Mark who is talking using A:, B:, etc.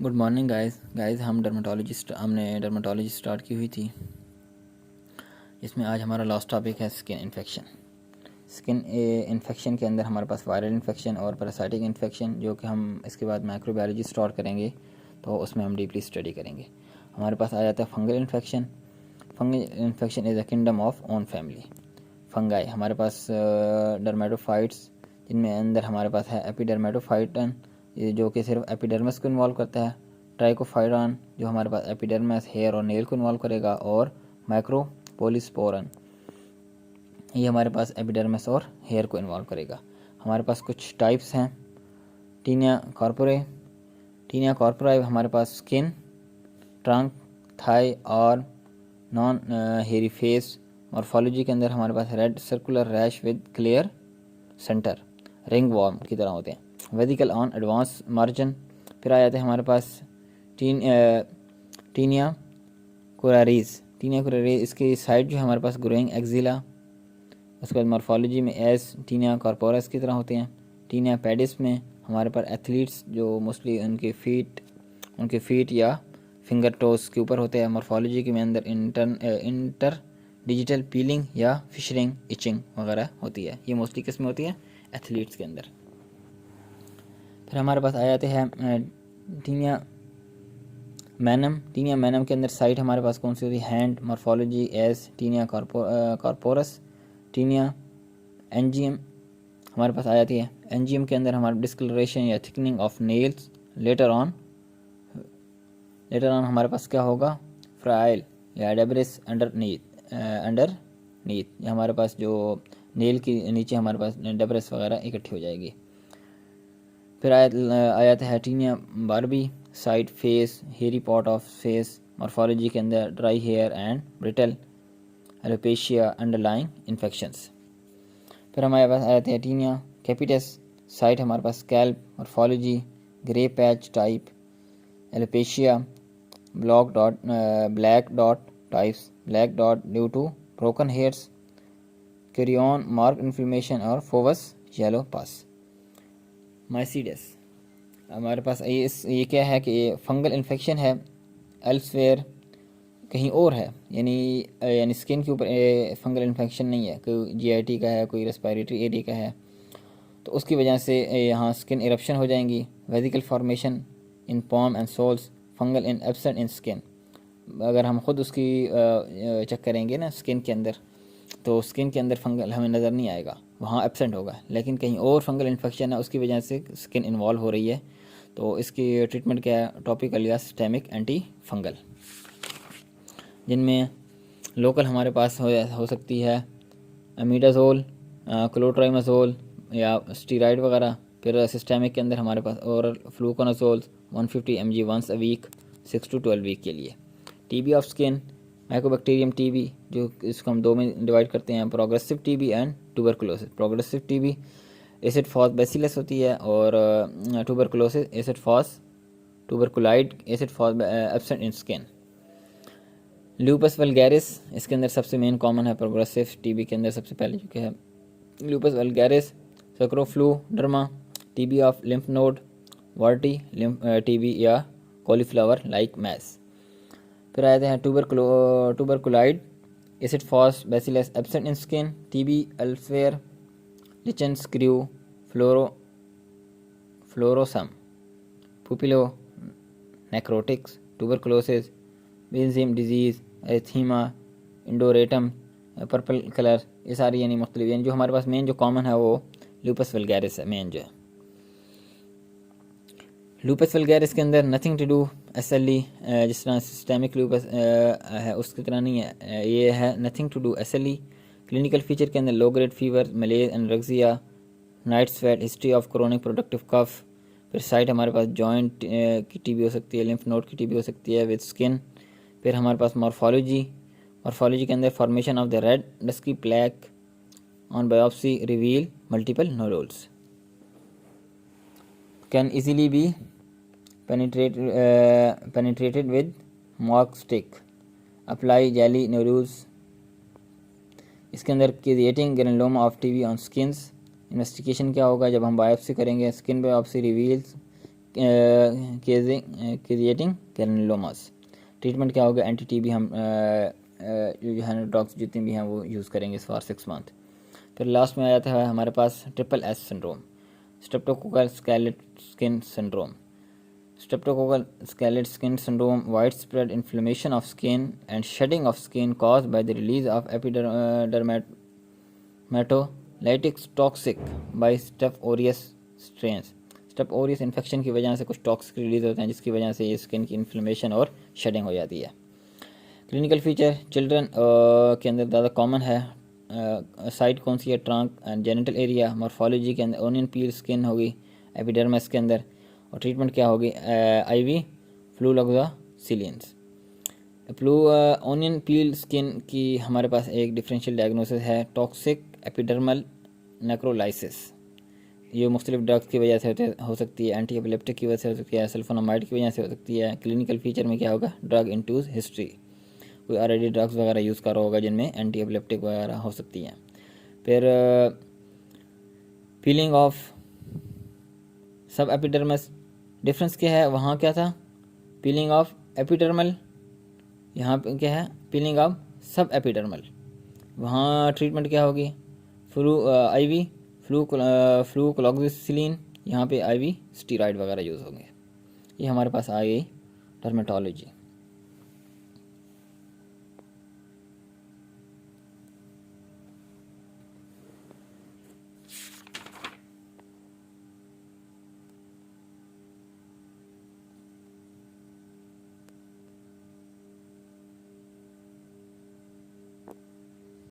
A: Good morning guys हमने dermatology start की हुई थी। इसमें आज हमारा लास्ट टॉपिक है स्किन इन्फेक्शन। स्किन इन्फेक्शन के अंदर हमारे पास वायरल इन्फेक्शन और पैरासाइटिक इन्फेक्शन, जो कि हम इसके बाद माइक्रोबायोलॉजी स्टार्ट करेंगे तो उसमें हम डीपली स्टडी करेंगे। हमारे पास आ जाता है fungal infection. Fungal infection is a kingdom of own family. Fungi हमारे पास डर्मेटोफाइट्स, जिनमें अंदर हमारे पास है एपिडर्मेटोफाइटन, ये जो कि सिर्फ एपिडर्मिस को इन्वॉल्व करता है। ट्राइकोफाइरॉन जो हमारे पास एपिडर्मिस, हेयर और नेल को इन्वॉल्व करेगा। और माइक्रोपोलिस्पोरन ये हमारे पास एपिडर्मिस और हेयर को इन्वॉल्व करेगा। हमारे पास कुछ टाइप्स हैं। टीनिया कॉर्पोराई हमारे पास स्किन, ट्रंक, थाई और नॉन हेयरी फेस। मॉर्फोलॉजी के अंदर हमारे पास red circular rash with clear centre, ringworm की तरह होते हैं। Vesicle on advance margin. फिर आ जाते हैं हमारे पास टीनिया कोरारीज। इसकी साइड जो है हमारे पास ग्रोइंग एक्जिला। उसके बाद मॉर्फोलॉजी में एस टीनिया कॉर्पोरस की तरह होते हैं। टीनिया पेडिस में हमारे पास एथलीट्स जो मोस्टली उनके फीट या फिंगर टोस के ऊपर होते हैं। मॉर्फोलॉजी के में अंदर इंटर डिजिटल पीलिंग या फिशरिंग, इचिंग वगैरह होती है। ये मोस्टली किस में होती है? एथलीट्स के अंदर। फिर हमारे पास आ जाते हैं टीनिया मैनम के अंदर साइट हमारे पास कौन सी होती है? Hand. Morphology as tinea corporis. Tinea एनजीएम हमारे पास आ जाती है। एनजीएम के अंदर हमारे डिस्कलरेशन या thickening of nails. Later on हमारे पास क्या होगा? फ्राइल या डेब्रिस अंडर नीथ ये हमारे पास जो नेल के नीचे हमारे पास डेब्रिस वगैरह इकट्ठी हो जाएगी। फिर आ जाता है tinea barbae, side face, hairy part of face. Morphology के अंदर dry hair and brittle alopecia underlying infections. फिर हमारे पास आ जाते हैं टीनिया कैपिटस, साइट हमारे पास scalp. Morphology grey patch type, alopecia black dot types, black dot due to broken hairs, kerion mark inflammation और फोवस येलो पास। माइसीडस हमारे पास ये क्या है कि ये फंगल इन्फेक्शन है, एल्सवेयर कहीं और है, यानी स्किन के ऊपर फंगल इन्फेक्शन नहीं है। कोई जीआईटी का है, कोई रेस्पिरेटरी एरिया का है, तो उसकी वजह से यहाँ स्किन इरप्शन हो जाएंगी। Vesicle formation in palm and soles, fungal in absent in skin. अगर हम खुद उसकी चेक करेंगे ना स्किन के अंदर, तो स्किन के अंदर फंगल हमें नज़र नहीं आएगा, वहाँ एब्सेंट होगा। लेकिन कहीं और फंगल इन्फेक्शन है, उसकी वजह से स्किन इन्वॉल्व हो रही है। तो इसकी ट्रीटमेंट क्या है? टॉपिकल या सिस्टेमिक एंटी फंगल, जिनमें लोकल हमारे पास हो सकती है अमीडाजोल, क्लोट्राइमाजोल या स्टीराइड वगैरह। फिर सिस्टेमिक के अंदर हमारे पास oral fluconazole 150 mg once a week 6 to 12 week के लिए। TB of skin, Mycobacterium TB, जो इसको हम दो में डिवाइड करते हैं, progressive TB and tuberculosis. Progressive TB acid fast bacillus होती है, और tuberculosis acid fast tuberculid acid fast absent in skin. Lupus vulgaris इसके अंदर सबसे मेन कॉमन है। प्रोग्रेसिव टीबी के अंदर सबसे पहले जो है lupus vulgaris, सक्रोफ्लूडर्मा, TB of lymph node, warty TB या कॉलीफ्लावर लाइक मैस। फिर आते हैं tuberculid acid fast bacillus absent in skin, TB elsewhere, lichen scrofulosorum, papulonecrotic, tuberculosis, Bazin disease, erythema, induratum, purple colour, ये सारी यानी मुख्तलिफ, यानी जो हमारे पास मेन जो कॉमन है वो लूपस वल्गैरिस है मेन जो है। लूपस वल्गैरिस के अंदर नथिंग टू डू SLE, जिस तरह सिस्टेमिक लूपस है उसकी तरह नहीं है, ये है nothing to do SLE। Clinical feature के अंदर low grade fever, malaise, anorexia, night sweat, history of chronic productive cough. फिर साइट हमारे पास जॉइंट की टीबी हो सकती है, लिम्फ नोड की टीबी हो सकती है विद स्किन। फिर हमारे पास मॉर्फोलॉजी के अंदर formation of the red dusky plaque on biopsy reveal multiple nodules, can easily be penetrated with mark stick, apply jelly nodules। इसके अंदर creating granuloma of TB on skins. Investigation क्या होगा? जब हम बायोप्सी करेंगे, skin biopsy reveals creating granulomas. Treatment क्या होगा, anti TB हम जो है ड्रग्स जितनी भी हैं वो यूज़ करेंगे फॉर 6 मंथ। फिर लास्ट में आया था हमारे पास triple S syndrome, streptococcal scalded skin syndrome. Streptococcal scarlet skin syndrome, widespread inflammation of skin and shedding of skin caused by the release of epidermatolytic toxic by Staph aureus strains। Staph aureus infection की वजह से कुछ toxic release होते हैं जिसकी वजह से ये स्किन की इन्फ्लेमेशन और शेडिंग हो जाती है। क्लिनिकल फीचर चिल्ड्रन के अंदर ज़्यादा कॉमन है। साइट कौन सी है, trunk and genital area. Morphology के अंदर ओनियन पील स्किन होगी एपिडर्मिस के अंदर। और ट्रीटमेंट क्या होगी, आईवी फ्लूलॉक्सासिलिन्स। ओनियन पील स्किन की हमारे पास एक डिफरेंशियल डायग्नोसिस है, टॉक्सिक एपिडर्मल नेक्रोलाइसिस। ये मुख्तलिफ ड्रग्स की वजह से हो सकती है, एंटी एपिलेप्टिक की वजह से हो सकती है, सल्फोनामाइड की वजह से हो सकती है। क्लिनिकल फीचर में क्या होगा, ड्रग इंटूज हिस्ट्री, कोई ऑलरेडी ड्रग्स वगैरह यूज़ कर रहा होगा जिनमें एंटी एपिलेप्टिक वगैरह हो सकती हैं। फिर पीलिंग ऑफ सब एपिडर्मस, डिफरेंस क्या है, वहाँ क्या था पीलिंग ऑफ एपिडर्मल, यहाँ पे क्या है पीलिंग ऑफ सब एपिडर्मल। वहाँ ट्रीटमेंट क्या होगी, आईवी फ्लूक्लोक्सासिलिन, यहाँ पे आईवी स्टीरॉइड वगैरह यूज़ होंगे। ये हमारे पास आ गई डर्मेटोलॉजी।